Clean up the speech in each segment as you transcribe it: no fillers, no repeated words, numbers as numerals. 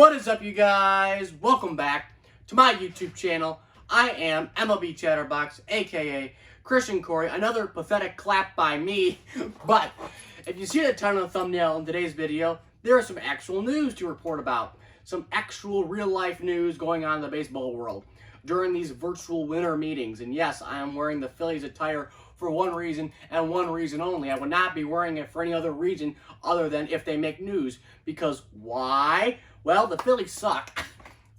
What is up, you guys? Welcome back to my YouTube channel. I am MLB Chatterbox, aka Christian Corey. Another pathetic clap by me. But if you see the title and the thumbnail in today's video, there is some actual news to report about. Some actual real-life news going on in the baseball world during these virtual winter meetings. And yes, I am wearing the Phillies attire for one reason and one reason only. I would not be wearing it for any other reason other than if they make news. Because why? Well, the Phillies suck.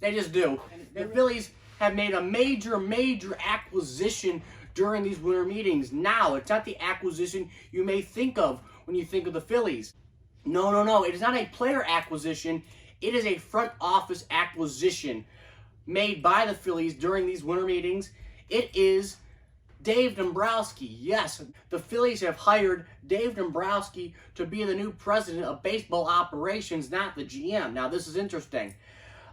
They just do. The Phillies have made a major acquisition during these winter meetings. Now, it's not the acquisition you may think of when you think of the Phillies. No. It is not a player acquisition. It is a front office acquisition made by the Phillies during these winter meetings. It is Dave Dombrowski. Yes, the Phillies have hired Dave Dombrowski to be the new president of baseball operations, not the GM. Now, this is interesting.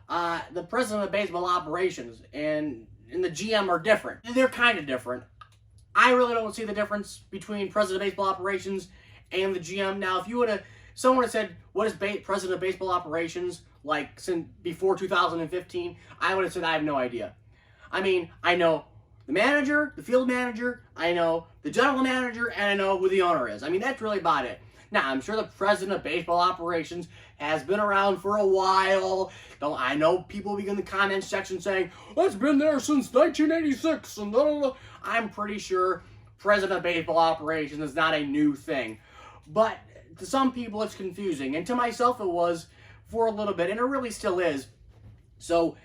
The president of baseball operations and the GM are different. They're kind of different. I really don't see the difference between president of baseball operations and the GM. Now, if you would have, someone would have said, what is president of baseball operations like since before 2015? I would have said, I have no idea. I mean, I know the manager, the field manager, I know the general manager, and I know who the owner is. I mean, that's really about it. Now, I'm sure the president of baseball operations has been around for a while. I know people will be in the comment section saying, it's been there since 1986, and blah, blah, blah. I'm pretty sure president of baseball operations is not a new thing. But to some people, it's confusing. And to myself, it was for a little bit, and it really still is. So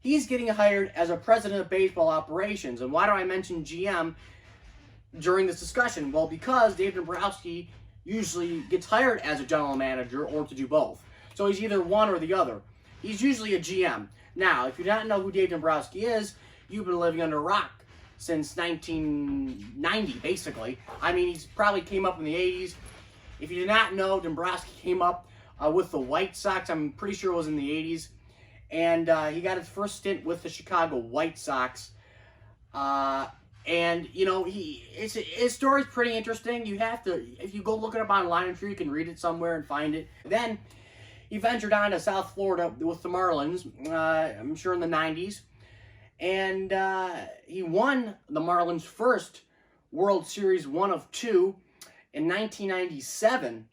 he's getting hired as a president of baseball operations. And why do I mention GM during this discussion? Well, because Dave Dombrowski usually gets hired as a general manager or to do both. So he's either one or the other. He's usually a GM. Now, if you don't know who Dave Dombrowski is, you've been living under a rock since 1990, basically. I mean, he's probably came up in the 80s. If you did not know, Dombrowski came up with the White Sox. I'm pretty sure it was in the 80s. And he got his first stint with the Chicago White Sox. And, you know, his story's pretty interesting. You have to, if you go look it up online, I'm sure you can read it somewhere and find it. Then he ventured on to South Florida with the Marlins, I'm sure in the 90s. And he won the Marlins' first World Series, one of two, in 1997.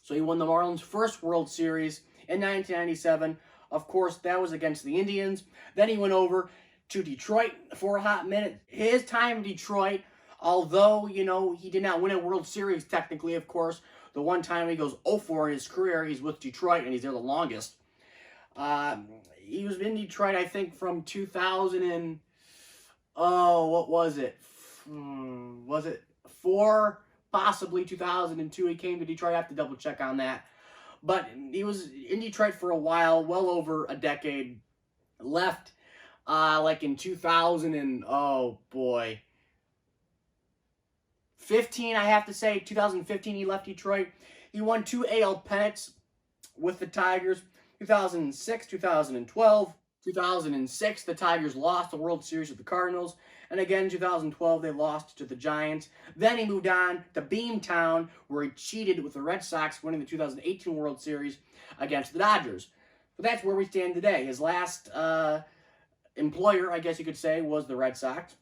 So he won the Marlins' first World Series in 1997. Of course, that was against the Indians. Then he went over to Detroit for a hot minute. His time in Detroit, although, you know, he did not win a World Series technically, of course. The one time he goes 0-4 in his career, he's with Detroit, and he's there the longest. He was in Detroit, I think, from 2000 and, what was it? Was it 4? Possibly 2002 he came to Detroit. I have to double check on that. But he was in Detroit for a while, well over a decade. Left like in 2000 and, oh boy, 15, I have to say. 2015 he left Detroit. He won 2 AL pennants with the Tigers. 2006, 2012. 2006, the Tigers lost the World Series with the Cardinals. And again, 2012, they lost to the Giants. Then he moved on to Beamtown, where he cheated with the Red Sox, winning the 2018 World Series against the Dodgers. So that's where we stand today. His last employer, I guess you could say, was the Red Sox.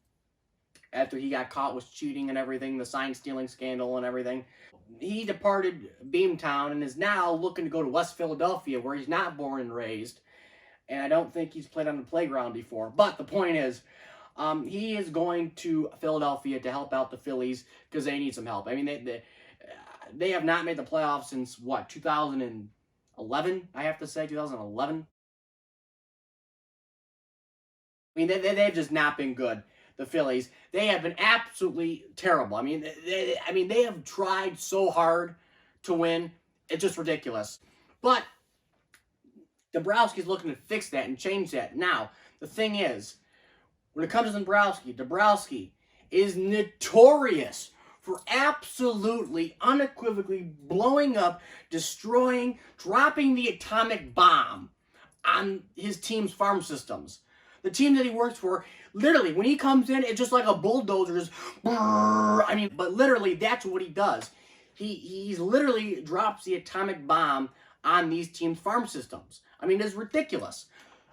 After he got caught with cheating and everything, the sign-stealing scandal and everything. He departed Beamtown and is now looking to go to West Philadelphia, where he's not born and raised. And I don't think he's played on the playground before. But the point is, he is going to Philadelphia to help out the Phillies because they need some help. I mean, they have not made the playoffs since, what, 2011, I have to say, 2011? I mean, they've just not been good, the Phillies. They have been absolutely terrible. I mean, they have tried so hard to win. It's just ridiculous. But Dombrowski's looking to fix that and change that. Now, the thing is, when it comes to Dombrowski is notorious for absolutely, unequivocally blowing up, destroying, dropping the atomic bomb on his team's farm systems. The team that he works for, literally, when he comes in, it's just like a bulldozer. Just, I mean, but literally, that's what he does. He literally drops the atomic bomb on these teams' farm systems. I mean, it's ridiculous.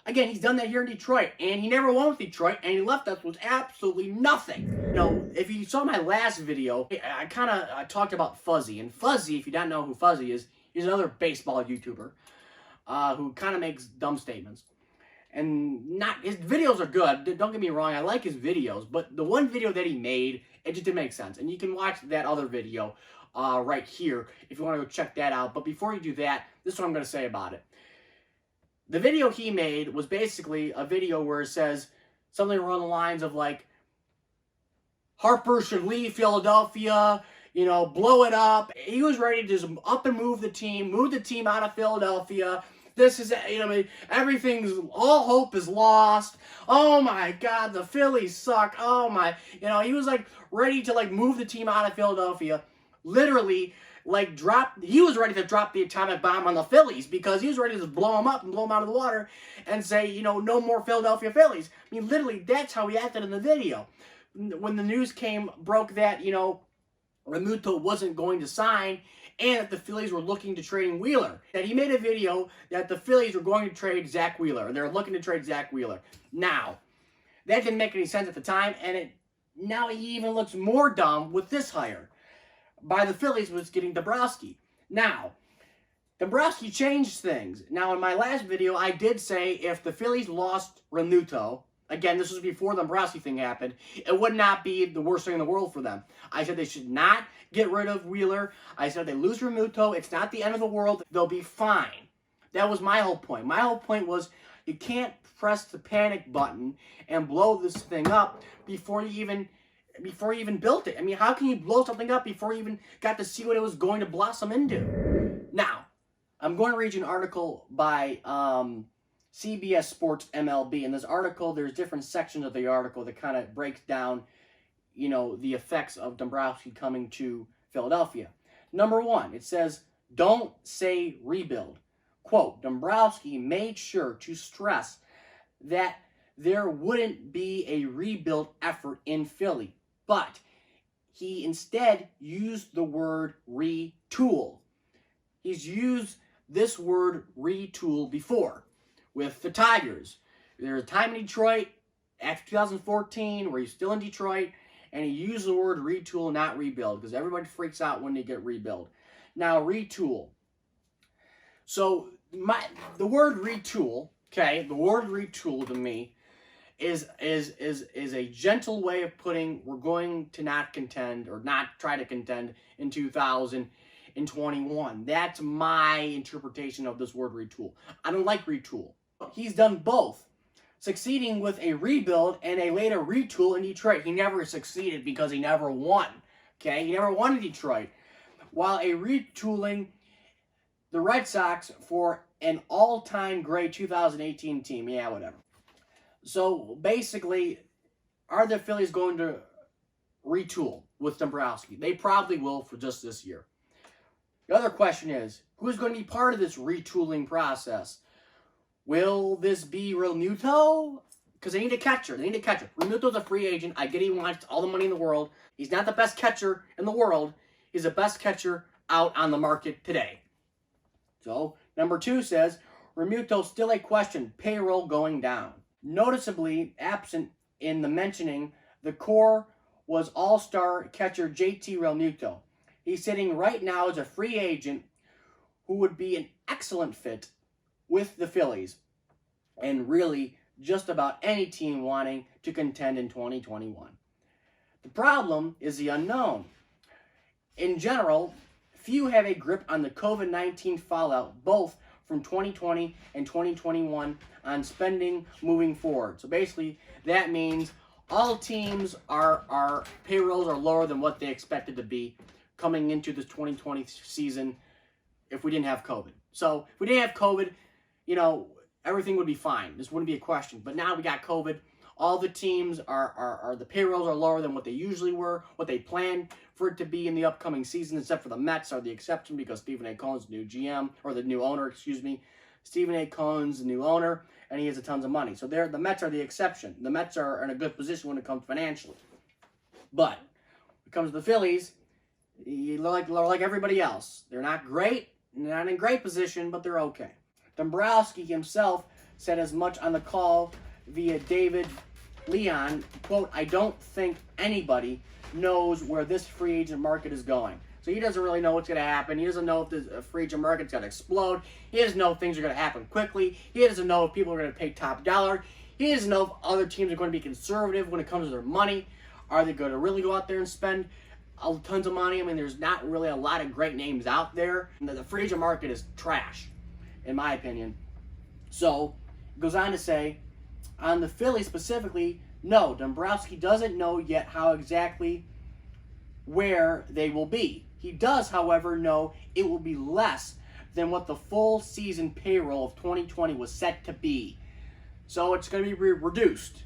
Again, he's done that here in Detroit, and he never won with Detroit, and he left us with absolutely nothing. You know, if you saw my last video, I kind of talked about Fuzzy. And Fuzzy, if you don't know who Fuzzy is, he's another baseball YouTuber who kind of makes dumb statements. And his videos are good, don't get me wrong, I like his videos, but the one video that he made, it just didn't make sense. And you can watch that other video right here if you want to go check that out. But before you do that, this is what I'm going to say about it. The video he made was basically a video where it says something along the lines of like, Harper should leave Philadelphia, you know, blow it up. He was ready to just up and move the team out of Philadelphia. This is, you know, all hope is lost. Oh my God, the Phillies suck. Oh my, you know, he was like ready to like move the team out of Philadelphia. Literally, like he was ready to drop the atomic bomb on the Phillies because he was ready to just blow them up and blow them out of the water and say, you know, no more Philadelphia Phillies. I mean, literally, that's how he acted in the video. When the news broke that, you know, Realmuto wasn't going to sign and that the Phillies were looking to trading Wheeler. That he made a video that the Phillies were going to trade Zach Wheeler, and they were looking to trade Zach Wheeler. Now, that didn't make any sense at the time, and now he even looks more dumb with this hire by the Phillies was getting Dombrowski. Now, Dombrowski changed things. Now, in my last video, I did say if the Phillies lost Realmuto, again, this was before the Dombrowski thing happened, it would not be the worst thing in the world for them. I said they should not get rid of Wheeler. I said they lose Realmuto, it's not the end of the world. They'll be fine. That was my whole point. My whole point was you can't press the panic button and blow this thing up before you even built it. I mean, how can you blow something up before you even got to see what it was going to blossom into? Now, I'm going to read you an article by CBS Sports MLB. In this article, there's different sections of the article that kind of breaks down, you know, the effects of Dombrowski coming to Philadelphia. Number one, it says, don't say rebuild. Quote, Dombrowski made sure to stress that there wouldn't be a rebuild effort in Philly, but he instead used the word retool. He's used this word retool before with the Tigers. There was a time in Detroit after 2014 where he's still in Detroit, and he used the word retool, not rebuild, because everybody freaks out when they get rebuild. Now, retool. So, the word retool, okay, the word retool to me is a gentle way of putting we're going to not contend or not try to contend in 2021. That's my interpretation of this word retool. I don't like retool. He's done both, succeeding with a rebuild and a later retool in Detroit. He never succeeded because he never won. Okay, he never won in Detroit. While a retooling the Red Sox for an all-time great 2018 team. Yeah, whatever. So basically, are the Phillies going to retool with Dombrowski? They probably will for just this year. The other question is, who's going to be part of this retooling process? Will this be Realmuto? Because they need a catcher. They need a catcher. Realmuto's a free agent. I get he wants all the money in the world. He's not the best catcher in the world. He's the best catcher out on the market today. So, number two says, Realmuto still a question. Payroll going down. Noticeably absent in the mentioning, the core was all-star catcher JT Realmuto. He's sitting right now as a free agent who would be an excellent fit with the Phillies and really just about any team wanting to contend in 2021. The problem is the unknown. In general, few have a grip on the COVID-19 fallout, both from 2020 and 2021 on spending moving forward. So basically, that means all teams are payrolls are lower than what they expected to be coming into this 2020 season if we didn't have COVID. So if we didn't have COVID, you know, everything would be fine. This wouldn't be a question. But now we got COVID. All the teams the payrolls are lower than what they usually were, what they planned for it to be in the upcoming season, except for the Mets are the exception because Stephen A. Cohen's the new GM, or the new owner, excuse me. Stephen A. Cohen's the new owner, and he has a tons of money. So the Mets are the exception. The Mets are in a good position when it comes financially. But when it comes to the Phillies, they're like everybody else. They're not great, they're not in great position, but they're okay. Dombrowski himself said as much on the call via David Leon, quote, "I don't think anybody knows where this free agent market is going." So he doesn't really know what's going to happen. He doesn't know if the free agent market's going to explode. He doesn't know if things are going to happen quickly. He doesn't know if people are going to pay top dollar. He doesn't know if other teams are going to be conservative when it comes to their money. Are they going to really go out there and spend tons of money? I mean, there's not really a lot of great names out there. The free agent market is trash, in my opinion. So, it goes on to say, on the Phillies specifically, no, Dombrowski doesn't know yet how exactly where they will be. He does, however, know it will be less than what the full season payroll of 2020 was set to be. So it's going to be reduced.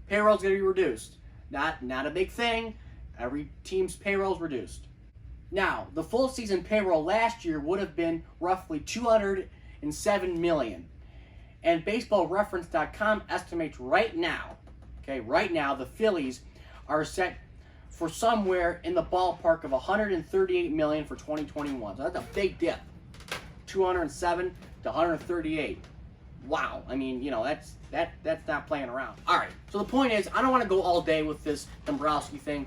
Payroll's going to be reduced. Not a big thing. Every team's payroll is reduced. Now, the full season payroll last year would have been roughly $207 million. And BaseballReference.com estimates right now, the Phillies are set for somewhere in the ballpark of $138 million for 2021. So that's a big dip. 207 to 138. Wow. I mean, you know, that's not playing around. All right. So the point is, I don't want to go all day with this Dombrowski thing.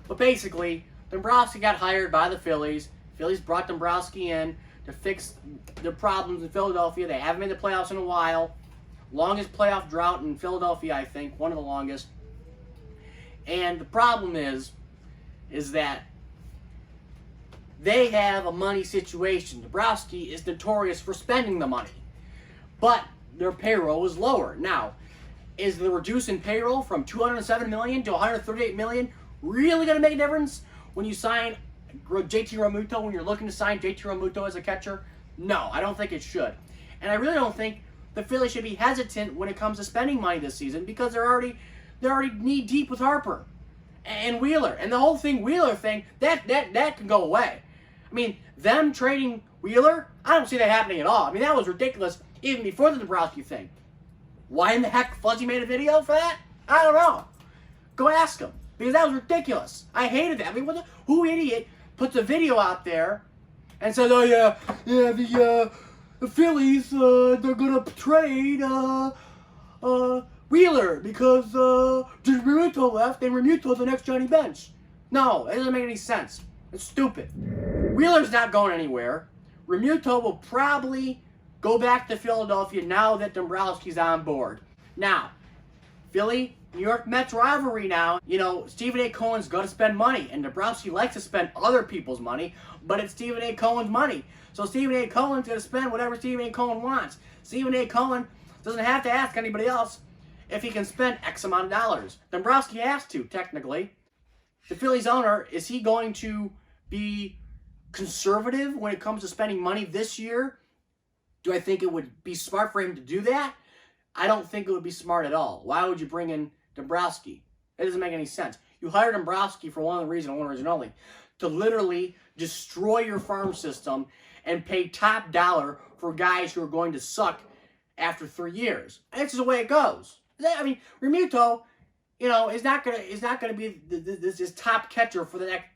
But basically, Dombrowski got hired by the Phillies. Phillies brought Dombrowski in to fix the problems in Philadelphia. They haven't made the playoffs in a while. Longest playoff drought in Philadelphia, I think. One of the longest. And the problem is that they have a money situation. Dombrowski is notorious for spending the money. But their payroll is lower. Now, is the reduce in payroll from $207 million to $138 million really going to make a difference when you sign JT Realmuto, when you're looking to sign JT Realmuto as a catcher? No, I don't think it should. And I really don't think the Phillies should be hesitant when it comes to spending money this season because they're already knee deep with Harper and Wheeler. And the whole Wheeler thing, that can go away. I mean, them trading Wheeler, I don't see that happening at all. I mean, that was ridiculous even before the Dombrowski thing. Why in the heck Fuzzy made a video for that? I don't know. Go ask him. Because that was ridiculous. I hated that. I mean, who idiot puts a video out there and says, "Oh yeah, the Phillies, they're gonna trade Wheeler because Realmuto left and Realmuto's the next Johnny Bench." No, it doesn't make any sense. It's stupid. Wheeler's not going anywhere. Realmuto will probably go back to Philadelphia now that Dombrowski's on board. Now, Philly, New York Mets rivalry now. You know, Stephen A. Cohen's got to spend money, and Dombrowski likes to spend other people's money, but it's Stephen A. Cohen's money. So Stephen A. Cohen's going to spend whatever Stephen A. Cohen wants. Stephen A. Cohen doesn't have to ask anybody else if he can spend X amount of dollars. Dombrowski has to, technically. The Phillies owner, is he going to be conservative when it comes to spending money this year? Do I think it would be smart for him to do that? I don't think it would be smart at all. Why would you bring in Dombrowski? It doesn't make any sense. You hired Dombrowski for one reason only, to literally destroy your farm system and pay top dollar for guys who are going to suck after 3 years. And that's just the way it goes. I mean, Realmuto, you know, is not gonna be this top catcher for the next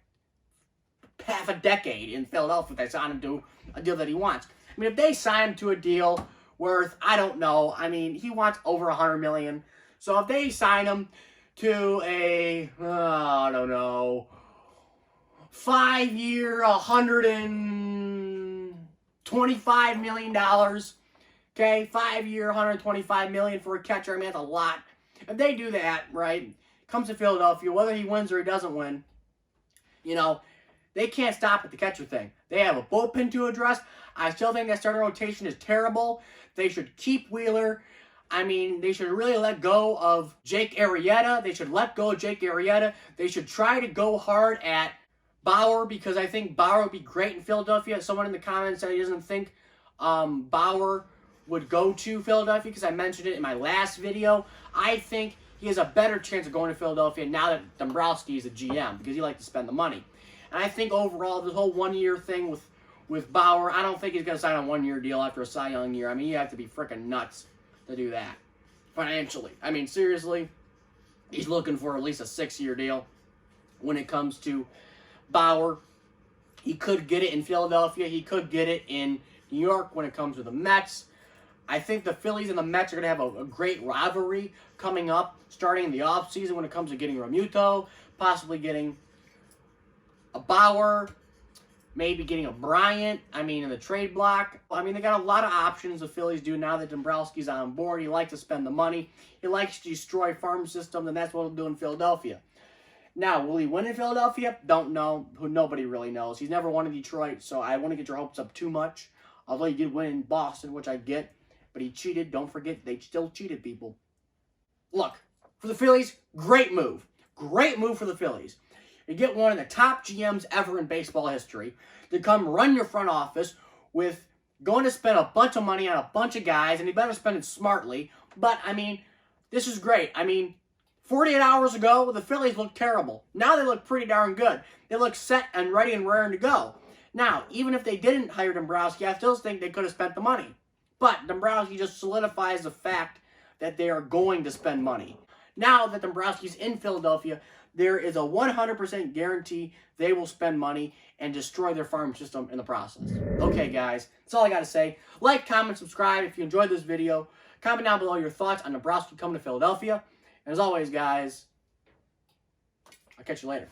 half a decade in Philadelphia if they sign him to a deal that he wants. I mean, if they sign him to a deal worth, I don't know, I mean, he wants over $100 million. So if they sign him to a, I don't know, 5-year, $125 million, okay, 5-year, $125 million for a catcher, I mean, that's a lot. If they do that, right, comes to Philadelphia, whether he wins or he doesn't win, you know, they can't stop at the catcher thing. They have a bullpen to address. I still think that starting rotation is terrible. They should keep Wheeler. I mean, they should really let go of Jake Arrieta. They should let go of Jake Arrieta. They should try to go hard at Bauer because I think Bauer would be great in Philadelphia. Someone in the comments said he doesn't think Bauer would go to Philadelphia because I mentioned it in my last video. I think he has a better chance of going to Philadelphia now that Dombrowski is a GM because he likes to spend the money. And I think overall, this whole one-year thing with Bauer, I don't think he's going to sign a one-year deal after a Cy Young year. I mean, you have to be freaking nuts to do that financially. I mean, seriously, he's looking for at least a 6-year deal when it comes to Bauer. He could get it in Philadelphia. He could get it in New York when it comes to the Mets. I think the Phillies and the Mets are going to have a great rivalry coming up, starting in the offseason when it comes to getting Realmuto, possibly getting a Bauer, maybe getting a Bryant, in the trade block. They got a lot of options the Phillies do now that Dombrowski's on board. He likes to spend the money. He likes to destroy farm systems, and that's what he'll do in Philadelphia. Now, will he win in Philadelphia? Don't know. Nobody really knows. He's never won in Detroit, so I wouldn't get your hopes up too much. Although he did win in Boston, which I get. But he cheated. Don't forget, they still cheated, people. Look, for the Phillies, great move. Great move for the Phillies. You get one of the top GMs ever in baseball history to come run your front office with going to spend a bunch of money on a bunch of guys, and he better spend it smartly. But, this is great. 48 hours ago, the Phillies looked terrible. Now they look pretty darn good. They look set and ready and raring to go. Now, even if they didn't hire Dombrowski, I still think they could have spent the money. But Dombrowski just solidifies the fact that they are going to spend money. Now that Dombrowski's in Philadelphia, there is a 100% guarantee they will spend money and destroy their farm system in the process. Okay, guys, that's all I got to say. Like, comment, subscribe if you enjoyed this video. Comment down below your thoughts on Dombrowski coming to Philadelphia. And as always, guys, I'll catch you later.